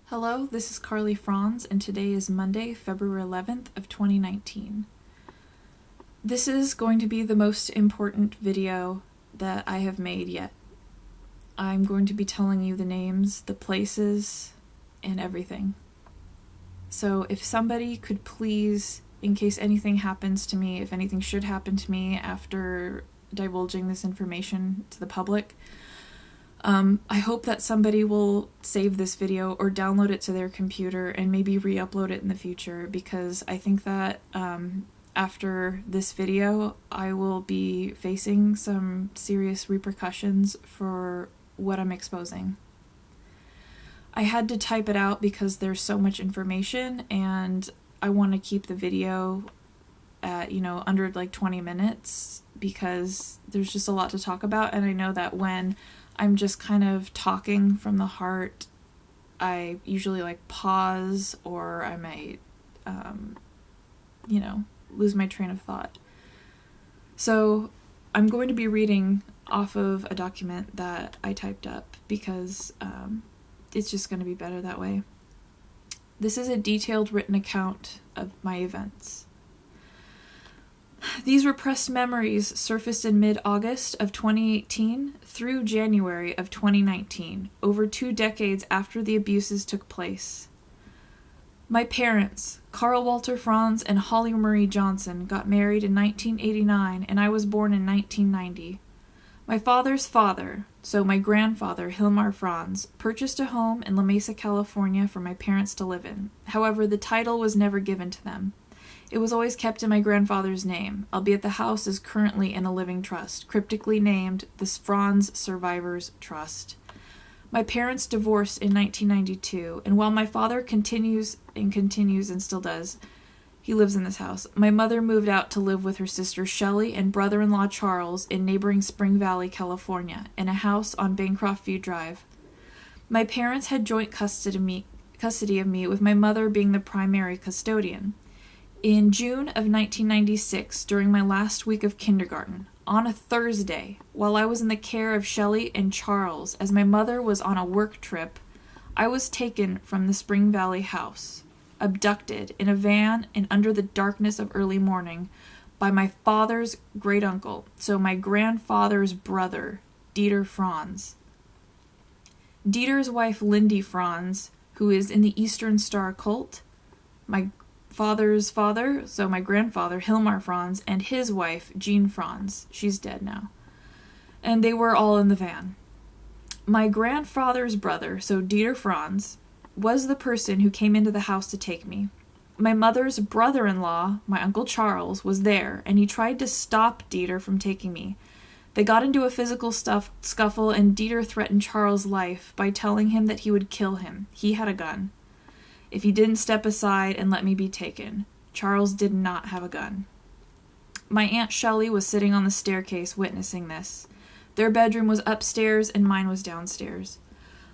Hello, this is Carly Franz, and today is Monday, February 11th of 2019. This is going to be the most important video that I have made yet. I'm going to be telling you the names, the places, and everything. So if somebody could please, in case anything happens to me, if anything should happen to me after divulging this information to the public, I hope that somebody will save this video or download it to their computer and maybe re-upload it in the future, because I think that after this video I will be facing some serious repercussions for what I'm exposing. I had to type it out because there's so much information and I want to keep the video at, under like 20 minutes because there's just a lot to talk about, and I know that when I'm just kind of talking from the heart, I usually pause, or I might, lose my train of thought. So I'm going to be reading off of a document that I typed up because it's just going to be better that way. This is a detailed written account of my events. These repressed memories surfaced in mid-August of 2018 through January of 2019, over 2 decades after the abuses took place. My parents, Carl Walter Franz and Holly Marie Johnson, got married in 1989, and I was born in 1990. My father's father, so my grandfather, Hilmar Franz, purchased a home in La Mesa, California for my parents to live in. However, the title was never given to them. It was always kept in my grandfather's name, albeit the house is currently in a living trust, cryptically named the Franz Survivors Trust. My parents divorced in 1992, and while my father continues and still does, he lives in this house, my mother moved out to live with her sister Shelley and brother-in-law Charles in neighboring Spring Valley, California, in a house on Bancroft View Drive. My parents had joint custody of me, with my mother being the primary custodian. In June of 1996, during my last week of kindergarten, on a Thursday, while I was in the care of Shelley and Charles as my mother was on a work trip, I was taken from the Spring Valley house, abducted in a van and under the darkness of early morning by my father's great-uncle, so my grandfather's brother, Dieter Franz. Dieter's wife, Lindy Franz, who is in the Eastern Star cult, my father's father, so my grandfather, Hilmar Franz, and his wife, Jean Franz. She's dead now. And they were all in the van. My grandfather's brother, so Dieter Franz, was the person who came into the house to take me. My mother's brother-in-law, my Uncle Charles, was there, and he tried to stop Dieter from taking me. They got into a physical scuffle, and Dieter threatened Charles' life by telling him that he would kill him. He had a gun. If he didn't step aside and let me be taken. Charles did not have a gun. My Aunt Shelley was sitting on the staircase witnessing this. Their bedroom was upstairs and mine was downstairs.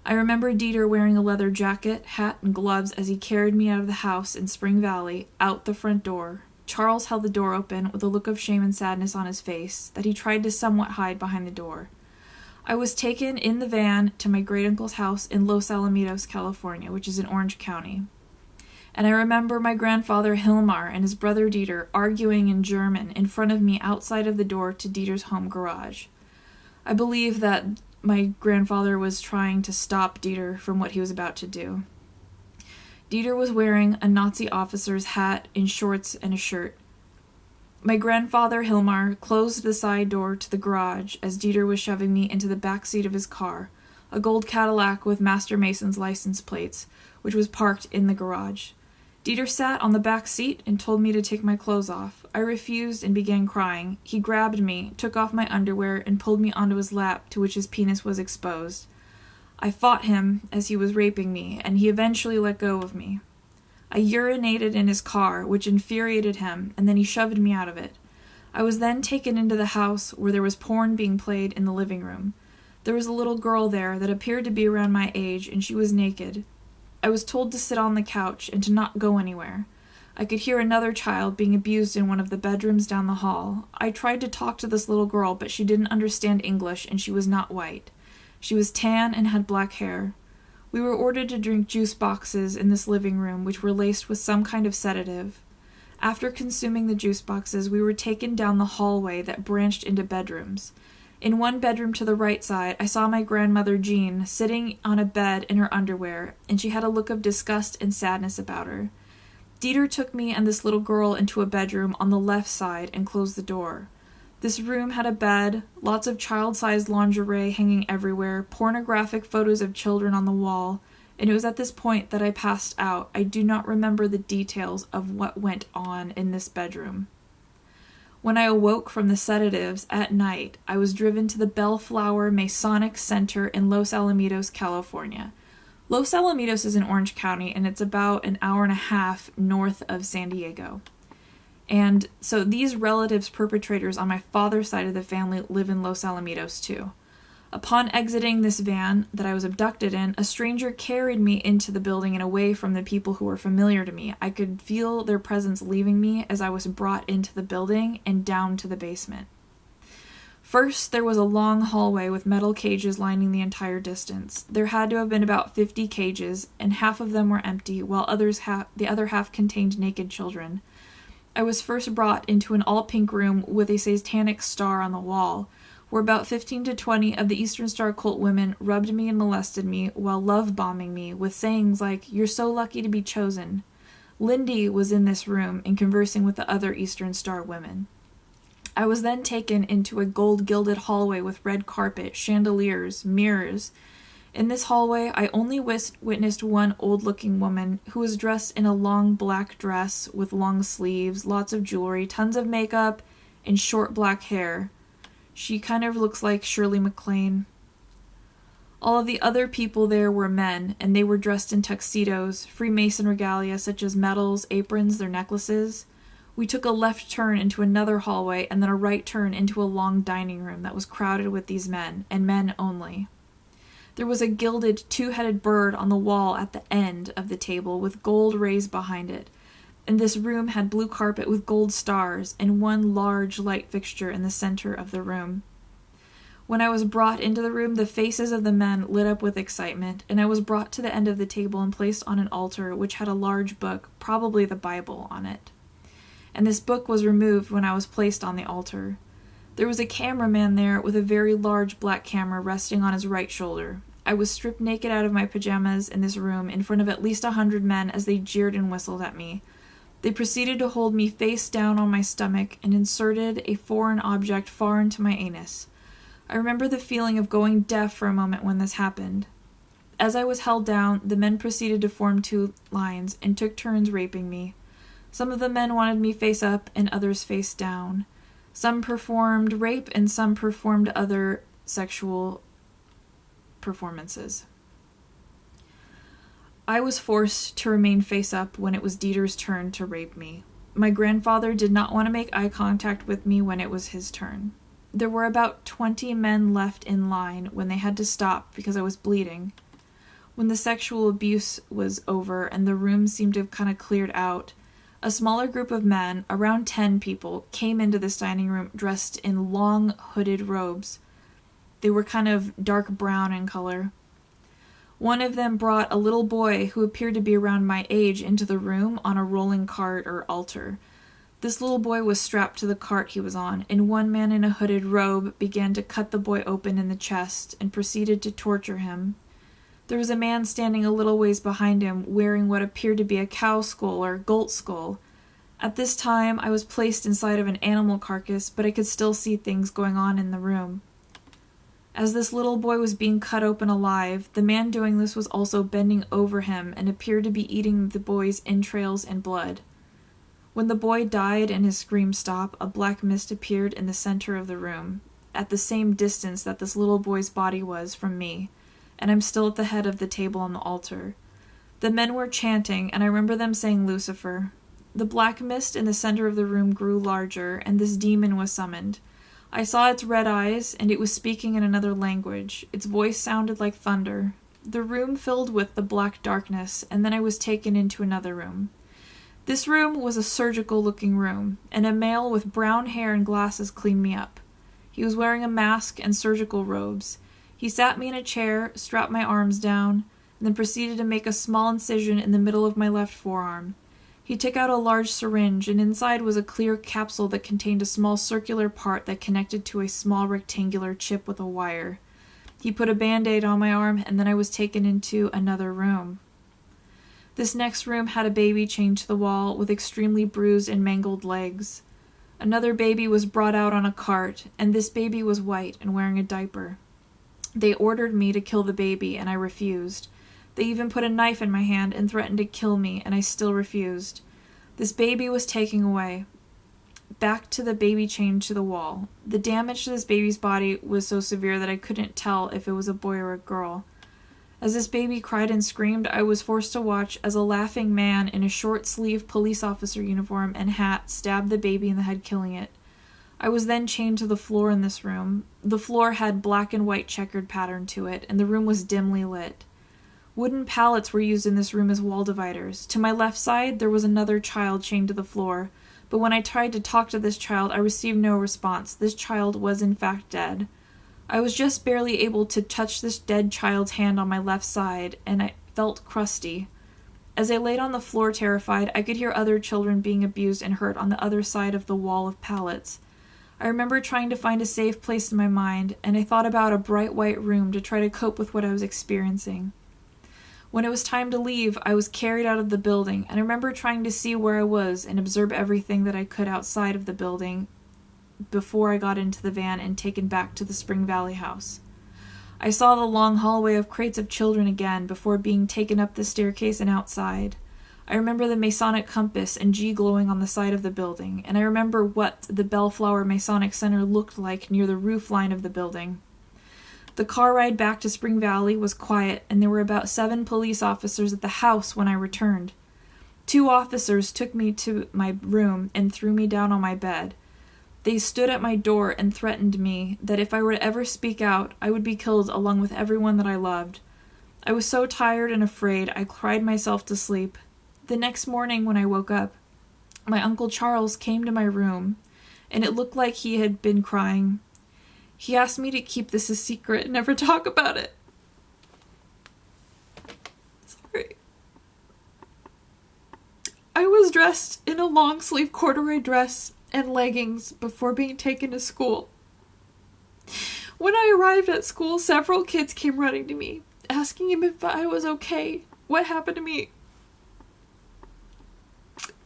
I remember Dieter wearing a leather jacket, hat, and gloves as he carried me out of the house in Spring Valley, out the front door. Charles held the door open with a look of shame and sadness on his face that he tried to somewhat hide behind the door. I was taken in the van to my great-uncle's house in Los Alamitos, California, which is in Orange County. And I remember my grandfather Hilmar and his brother Dieter arguing in German in front of me outside of the door to Dieter's home garage. I believe that my grandfather was trying to stop Dieter from what he was about to do. Dieter was wearing a Nazi officer's hat and shorts and a shirt. My grandfather, Hilmar, closed the side door to the garage as Dieter was shoving me into the back seat of his car, a gold Cadillac with Master Mason's license plates, which was parked in the garage. Dieter sat on the back seat and told me to take my clothes off. I refused and began crying. He grabbed me, took off my underwear, and pulled me onto his lap, to which his penis was exposed. I fought him as he was raping me, and he eventually let go of me. I urinated in his car, which infuriated him, and then he shoved me out of it. I was then taken into the house where there was porn being played in the living room. There was a little girl there that appeared to be around my age, and she was naked. I was told to sit on the couch and to not go anywhere. I could hear another child being abused in one of the bedrooms down the hall. I tried to talk to this little girl, but she didn't understand English, and she was not white. She was tan and had black hair. We were ordered to drink juice boxes in this living room, which were laced with some kind of sedative. After consuming the juice boxes, we were taken down the hallway that branched into bedrooms. In one bedroom to the right side, I saw my grandmother Jean sitting on a bed in her underwear, and she had a look of disgust and sadness about her. Dieter took me and this little girl into a bedroom on the left side and closed the door. This room had a bed, lots of child-sized lingerie hanging everywhere, pornographic photos of children on the wall, and it was at this point that I passed out. I do not remember the details of what went on in this bedroom. When I awoke from the sedatives at night, I was driven to the Bellflower Masonic Center in Los Alamitos, California. Los Alamitos is in Orange County, and it's about an hour and a half north of San Diego. And so these relatives, perpetrators on my father's side of the family, live in Los Alamitos too. Upon exiting this van that I was abducted in, a stranger carried me into the building and away from the people who were familiar to me. I could feel their presence leaving me as I was brought into the building and down to the basement. First, there was a long hallway with metal cages lining the entire distance. There had to have been about 50 cages, and half of them were empty, while the other half contained naked children. I was first brought into an all-pink room with a satanic star on the wall, where about 15 to 20 of the Eastern Star cult women rubbed me and molested me while love-bombing me with sayings like, "You're so lucky to be chosen." Lindy was in this room and conversing with the other Eastern Star women. I was then taken into a gold-gilded hallway with red carpet, chandeliers, mirrors. In this hallway, I only witnessed one old-looking woman who was dressed in a long black dress with long sleeves, lots of jewelry, tons of makeup, and short black hair. She kind of looks like Shirley MacLaine. All of the other people there were men, and they were dressed in tuxedos, Freemason regalia such as medals, aprons, their necklaces. We took a left turn into another hallway and then a right turn into a long dining room that was crowded with these men, and men only. There was a gilded two-headed bird on the wall at the end of the table with gold rays behind it, and this room had blue carpet with gold stars and one large light fixture in the center of the room. When I was brought into the room, the faces of the men lit up with excitement, and I was brought to the end of the table and placed on an altar which had a large book, probably the Bible, on it. And this book was removed when I was placed on the altar. There was a cameraman there with a very large black camera resting on his right shoulder. I was stripped naked out of my pajamas in this room in front of at least 100 men as they jeered and whistled at me. They proceeded to hold me face down on my stomach and inserted a foreign object far into my anus. I remember the feeling of going deaf for a moment when this happened. As I was held down, the men proceeded to form two lines and took turns raping me. Some of the men wanted me face up and others face down. Some performed rape and some performed other sexual performances. I was forced to remain face up when it was Dieter's turn to rape me. My grandfather did not want to make eye contact with me when it was his turn. There were about 20 men left in line when they had to stop because I was bleeding. When the sexual abuse was over and the room seemed to have kind of cleared out, a smaller group of men, around 10 people, came into this dining room dressed in long hooded robes. They were kind of dark brown in color. One of them brought a little boy who appeared to be around my age into the room on a rolling cart or altar. This little boy was strapped to the cart he was on, and one man in a hooded robe began to cut the boy open in the chest and proceeded to torture him. There was a man standing a little ways behind him wearing what appeared to be a cow skull or goat skull. At this time, I was placed inside of an animal carcass, but I could still see things going on in the room. As this little boy was being cut open alive, the man doing this was also bending over him and appeared to be eating the boy's entrails and blood. When the boy died and his scream stopped, a black mist appeared in the center of the room, at the same distance that this little boy's body was from me, and I'm still at the head of the table on the altar. The men were chanting, and I remember them saying Lucifer. The black mist in the center of the room grew larger, and this demon was summoned. I saw its red eyes, and it was speaking in another language. Its voice sounded like thunder. The room filled with the black darkness, and then I was taken into another room. This room was a surgical-looking room, and a male with brown hair and glasses cleaned me up. He was wearing a mask and surgical robes. He sat me in a chair, strapped my arms down, then proceeded to make a small incision in the middle of my left forearm. He took out a large syringe, and inside was a clear capsule that contained a small circular part that connected to a small rectangular chip with a wire. He put a Band-Aid on my arm, and then I was taken into another room. This next room had a baby chained to the wall with extremely bruised and mangled legs. Another baby was brought out on a cart, and this baby was white and wearing a diaper. They ordered me to kill the baby, and I refused. They even put a knife in my hand and threatened to kill me, and I still refused. This baby was taken away, back to the baby chained to the wall. The damage to this baby's body was so severe that I couldn't tell if it was a boy or a girl. As this baby cried and screamed, I was forced to watch as a laughing man in a short-sleeved police officer uniform and hat stabbed the baby in the head, killing it. I was then chained to the floor in this room. The floor had black and white checkered pattern to it, and the room was dimly lit. Wooden pallets were used in this room as wall dividers. To my left side, there was another child chained to the floor, but when I tried to talk to this child, I received no response. This child was in fact dead. I was just barely able to touch this dead child's hand on my left side, and I felt crusty. As I laid on the floor terrified, I could hear other children being abused and hurt on the other side of the wall of pallets. I remember trying to find a safe place in my mind, and I thought about a bright white room to try to cope with what I was experiencing. When it was time to leave, I was carried out of the building, and I remember trying to see where I was and observe everything that I could outside of the building before I got into the van and taken back to the Spring Valley house. I saw the long hallway of crates of children again before being taken up the staircase and outside. I remember the Masonic compass and G glowing on the side of the building, and I remember what the Bellflower Masonic Center looked like near the roof line of the building. The car ride back to Spring Valley was quiet, and there were about 7 police officers at the house when I returned. 2 officers took me to my room and threw me down on my bed. They stood at my door and threatened me that if I were to ever speak out, I would be killed along with everyone that I loved. I was so tired and afraid, I cried myself to sleep. The next morning when I woke up, my Uncle Charles came to my room, and it looked like he had been crying. He asked me to keep this a secret and never talk about it. Sorry. I was dressed in a long-sleeve corduroy dress and leggings before being taken to school. When I arrived at school, several kids came running to me, asking him if I was okay. What happened to me?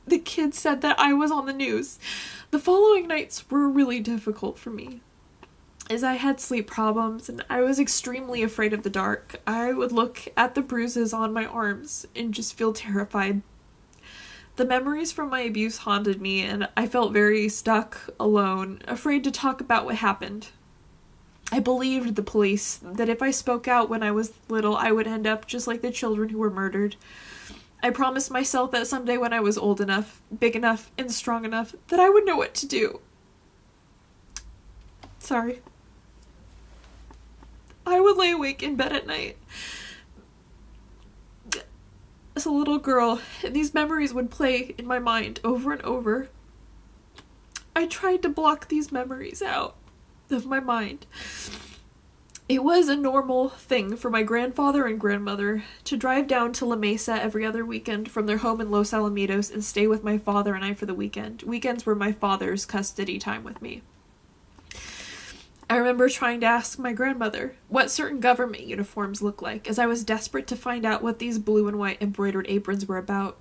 The kids said that I was on the news. The following nights were really difficult for me, as I had sleep problems and I was extremely afraid of the dark. I would look at the bruises on my arms and just feel terrified. The memories from my abuse haunted me, and I felt very stuck, alone, afraid to talk about what happened. I believed the police that if I spoke out when I was little, I would end up just like the children who were murdered. I promised myself that someday when I was old enough, big enough, and strong enough, that I would know what to do. Sorry. I would lay awake in bed at night as a little girl, and these memories would play in my mind over and over. I tried to block these memories out of my mind. It was a normal thing for my grandfather and grandmother to drive down to La Mesa every other weekend from their home in Los Alamitos and stay with my father and I for the weekend. Weekends were my father's custody time with me. I remember trying to ask my grandmother what certain government uniforms looked like, as I was desperate to find out what these blue and white embroidered aprons were about.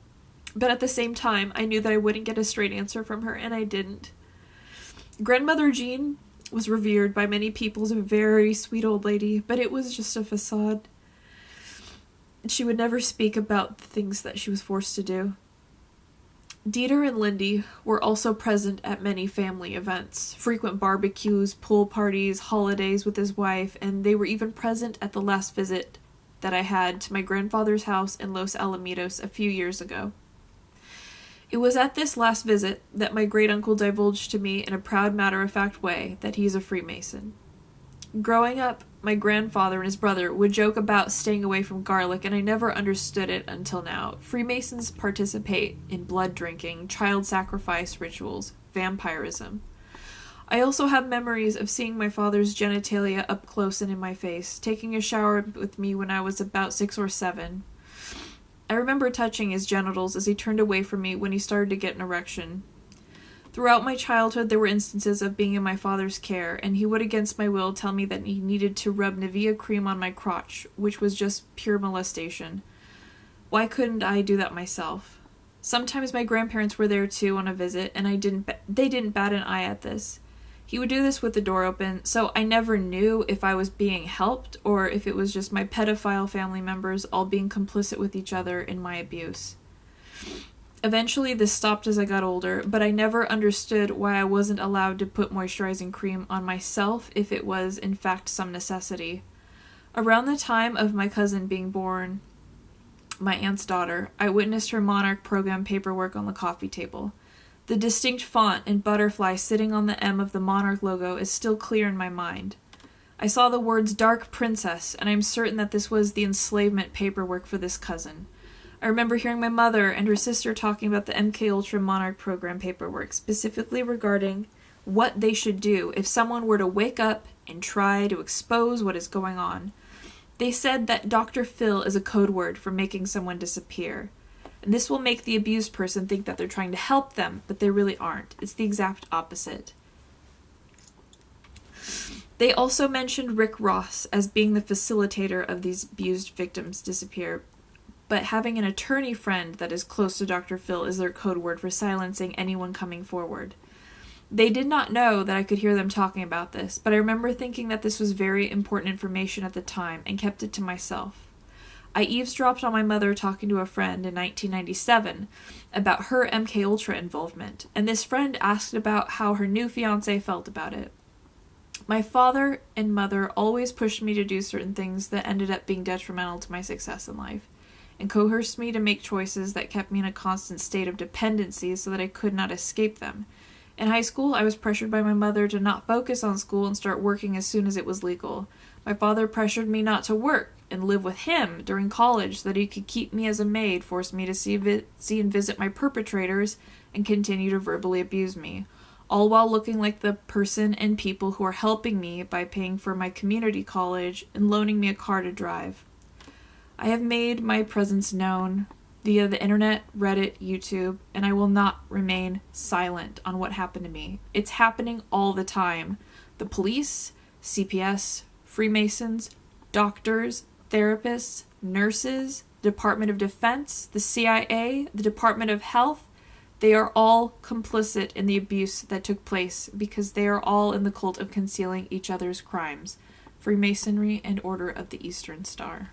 But at the same time, I knew that I wouldn't get a straight answer from her, and I didn't. Grandmother Jean was revered by many people as a very sweet old lady, but it was just a facade. She would never speak about the things that she was forced to do. Dieter and Lindy were also present at many family events, frequent barbecues, pool parties, holidays with his wife, and they were even present at the last visit that I had to my grandfather's house in Los Alamitos a few years ago. It was at this last visit that my great-uncle divulged to me in a proud matter-of-fact way that he's a Freemason. Growing up, my grandfather and his brother would joke about staying away from garlic, and I never understood it until now. Freemasons participate in blood drinking, child sacrifice rituals, vampirism. I also have memories of seeing my father's genitalia up close and in my face, taking a shower with me when I was about 6 or 7. I remember touching his genitals as he turned away from me when he started to get an erection. Throughout my childhood, there were instances of being in my father's care, and he would against my will tell me that he needed to rub Nivea cream on my crotch, which was just pure molestation. Why couldn't I do that myself? Sometimes my grandparents were there too on a visit, and they didn't bat an eye at this. He would do this with the door open, so I never knew if I was being helped or if it was just my pedophile family members all being complicit with each other in my abuse. Eventually, this stopped as I got older, but I never understood why I wasn't allowed to put moisturizing cream on myself if it was, in fact, some necessity. Around the time of my cousin being born, my aunt's daughter, I witnessed her Monarch program paperwork on the coffee table. The distinct font and butterfly sitting on the M of the Monarch logo is still clear in my mind. I saw the words Dark Princess, and I'm certain that this was the enslavement paperwork for this cousin. I remember hearing my mother and her sister talking about the MKUltra Monarch program paperwork, specifically regarding what they should do if someone were to wake up and try to expose what is going on. They said that Dr. Phil is a code word for making someone disappear. And this will make the abused person think that they're trying to help them, but they really aren't. It's the exact opposite. They also mentioned Rick Ross as being the facilitator of these abused victims disappear, but having an attorney friend that is close to Dr. Phil is their code word for silencing anyone coming forward. They did not know that I could hear them talking about this, but I remember thinking that this was very important information at the time and kept it to myself. I eavesdropped on my mother talking to a friend in 1997 about her MKUltra involvement, and this friend asked about how her new fiancé felt about it. My father and mother always pushed me to do certain things that ended up being detrimental to my success in life, and coerced me to make choices that kept me in a constant state of dependency so that I could not escape them. In high school, I was pressured by my mother to not focus on school and start working as soon as it was legal. My father pressured me not to work and live with him during college so that he could keep me as a maid, forced me to see and visit my perpetrators, and continue to verbally abuse me, all while looking like the person and people who are helping me by paying for my community college and loaning me a car to drive. I have made my presence known via the internet, Reddit, YouTube, and I will not remain silent on what happened to me. It's happening all the time. The police, CPS, Freemasons, doctors, therapists, nurses, Department of Defense, the CIA, the Department of Health, they are all complicit in the abuse that took place because they are all in the cult of concealing each other's crimes. Freemasonry and Order of the Eastern Star.